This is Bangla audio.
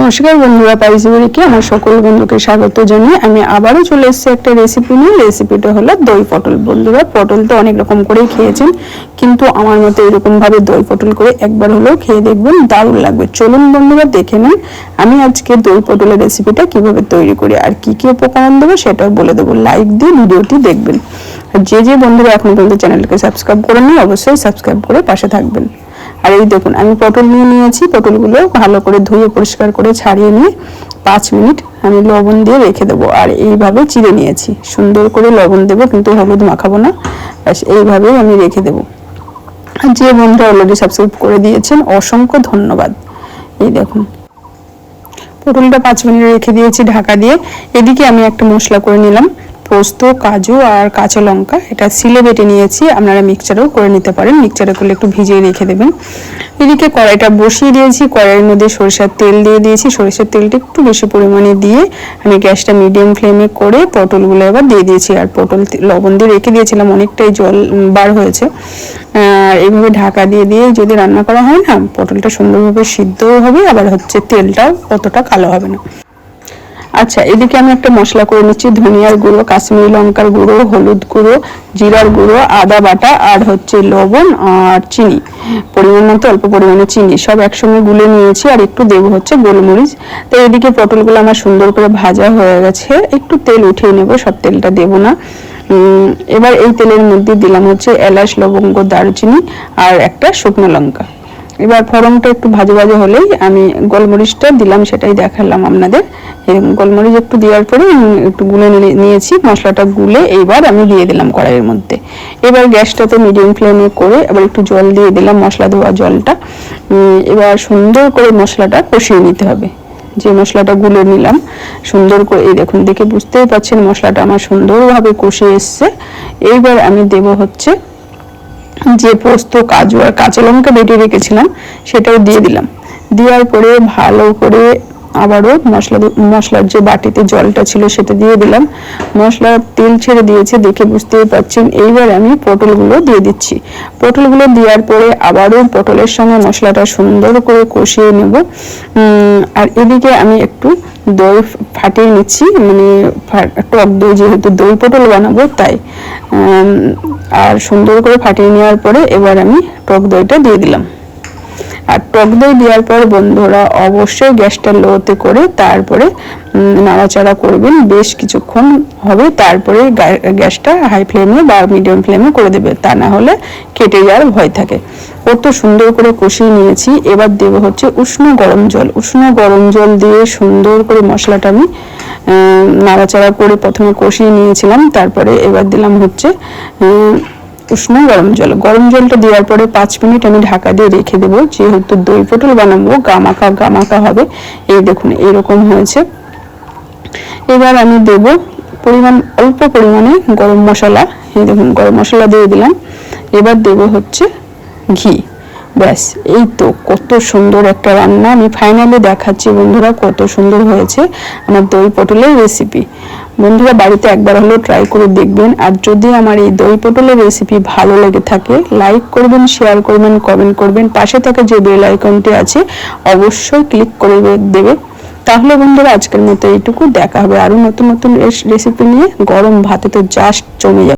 নমস্কার বন্ধুরা, পাইসিবাড়িকে আমার সকল বন্ধুকে স্বাগত জানিয়ে আমি আবারও চলে এসেছি একটা রেসিপি নিয়ে। রেসিপিটা হলো দই পটল। বন্ধুরা, পটল তো অনেক রকম করেই খেয়েছেন, কিন্তু আমার মতে এরকম ভাবে দই পটল করে একবার হলেও খেয়ে দেখবেন, দারুণ লাগবে। চলুন বন্ধুরা দেখে নিন আমি আজকে দই পটলের রেসিপিটা কিভাবে তৈরি করি আর কি কি উপকরণ দেবো সেটাও বলে দেবো। লাইক দিয়ে ভিডিওটি দেখবেন। আর যে বন্ধুরা এখন পর্যন্ত চ্যানেলকে সাবস্ক্রাইব করেননি অবশ্যই সাবস্ক্রাইব করে পাশে থাকবেন। আর এই দেখুন, আমি পটল নিয়েছি। পটলগুলো ভালো করে ধুয়ে পরিষ্কার করে ছাড়িয়ে নিয়ে 5 মিনিট আমি লবণ দিয়ে রেখে দেবো। আর এইভাবে চিড়ে নিয়েছি, সুন্দর করে লবণ দেবো, কিন্তু হলুদ মাখাবো না, ব্যাস এইভাবেই আমি রেখে দেবো। আর যে বন্ধুরা অলরেডি সাবস্ক্রাইব করে দিয়েছেন অসংখ্য ধন্যবাদ। এই দেখুন, পটলটা 5 মিনিট রেখে দিয়েছি ঢাকা দিয়ে। এদিকে আমি একটা মশলা করে নিলাম, পোস্ত, কাজু আর কাঁচা লঙ্কা। এটা সিলে বেটে নিয়েছি, আপনারা মিক্সচারও করে নিতে পারেন, মিক্সচারে করলে একটু ভিজিয়ে রেখে দেবেন। এদিকে কড়াইটা বসিয়ে দিয়েছি, কড়াইয়ের মধ্যে সরিষার তেল দিয়ে দিয়েছি। সরিষার তেলটা একটু বেশি পরিমাণে দিয়ে আমি গ্যাসটা মিডিয়াম ফ্লেমে করে পটলগুলো এবার দিয়ে দিয়েছি। আর পটল লবণ দিয়ে রেখে দিয়েছিলাম, অনেকটাই জল বার হয়েছে। এইভাবে ঢাকা দিয়ে দিয়ে যদি রান্না করা হয় না, পটলটা সুন্দরভাবে সিদ্ধও হবে, আবার তেলটাও অতটা কালো হবে না। আচ্ছা, এদিকে আমি একটা মশলা করে নিচ্ছি, ধনিয়ার গুঁড়ো, কাশ্মীরি লঙ্কার গুঁড়ো, হলুদ গুঁড়ো, জিরার গুঁড়ো, আদা বাটা আর লবণ আর চিনি, পরিমাণ মতো অল্প পরিমাণে চিনি সব একসঙ্গে গুলে নিয়েছি। আর একটু দেবো গোলমরিচ। তো এদিকে পটলগুলো আমার সুন্দর করে ভাজা হয়ে গেছে, একটু তেল উঠিয়ে নেবো, সব তেলটা দেবো না। এবার এই তেলের মধ্যে দিলাম এলাচ, লবঙ্গ, দারুচিনি আর একটা শুকনো লঙ্কা। এবার ফোড়নটা একটু ভাজা ভাজা হলেই আমি গোলমরিচটা দিলাম, সেটাই দেখালাম আপনাদের। গোলমরিচ একটু দেওয়ার পরে একটু গুলে নিয়েছি, মশলাটা গুলে এইবার আমি দিয়ে দিলাম কড়াইয়ের মধ্যে। এবার গ্যাসটাতে মিডিয়াম ফ্লেমে করে এবার একটু জল দিয়ে দিলাম, মশলা ধোয়া জলটা। এবার সুন্দর করে মশলাটা কষিয়ে নিতে হবে। যে মশলাটা গুলে নিলাম সুন্দর করে, এই দেখুন, দেখে বুঝতেই পারছেন মশলাটা আমার সুন্দরভাবে কষে এসছে। এইবার আমি দেব যে পোস্ত, কাজু আর কাঁচা লঙ্কা বেটে রেখেছিলাম সেটাও দিয়ে দিলাম। দেওয়ার পরে ভালো করে আবারও মশলার যে বাটিতে জলটা ছিল সেটা দিয়ে দিলাম। মশলা তেল ছেড়ে দিয়েছে, দেখে বুঝতেই পারছেন। এইবার আমি পটলগুলো দিয়ে দিচ্ছি। পটলগুলো দেওয়ার পরে আবারও পটলের সঙ্গে মশলাটা সুন্দর করে কষিয়ে নেব। আর এদিকে আমি একটু দই ফাটিয়ে নিচ্ছি, মানে টক দই, যেহেতু দই পটল বানাবো তাই। আর সুন্দর করে ফাটিয়ে নেওয়ার পরে এবার আমি টক দইটা দিয়ে দিলাম। আর টক দই দেওয়ার পর বন্ধুরা অবশ্যই গ্যাসটা লোতে করে তারপরে নাড়াচাড়া করবেন, বেশ কিছুক্ষণ হবে, তারপরে গ্যাসটা হাই ফ্লেমে বা মিডিয়াম ফ্লেমে করে দেবে, তা না হলে কেটে যাওয়ার ভয় থাকে। কত সুন্দর করে কষিয়ে নিয়েছি। এবার দেব উষ্ণ গরম জল। উষ্ণ গরম জল দিয়ে সুন্দর করে মশলাটা আমি নাড়াচাড়া করে প্রথমে কষিয়ে নিয়েছিলাম, তারপরে এবার দিলাম উষ্ণ গরম জল। গরম জলটা দেওয়ার পরে 5 মিনিট আমি ঢাকা দিয়ে রেখে দেবো, যেহেতু দই পটল বানাবো, গামাকা হবে। এই দেখুন, এইরকম হয়েছে। এবার আমি দেব অল্প পরিমাণে গরম মশলা। এই দেখুন, গরম মশলা দিয়ে দিলাম। এবার দেব ঘি। ব্যাস, এই তো কত সুন্দর একটা রান্না। আমি ফাইনালি দেখাচ্ছি বন্ধুরা কত সুন্দর হয়েছে আমার দই পটলের রেসিপি। বন্ধুরা, বাড়িতে একবার হলেও ট্রাই করে দেখবেন। আর যদি আমার এই দই পটলের রেসিপি ভালো লেগে থাকে, লাইক করবেন, শেয়ার করবেন, কমেন্ট করবেন। পাশে থাকা যে বেল আইকনটি আছে অবশ্যই ক্লিক করে দেবে। তাহলে বন্ধুরা আজকের মতো এইটুকু, দেখা হবে আরো নতুন নতুন রেসিপি নিয়ে। গরম ভাতে তো জাস্ট জমে যাবে।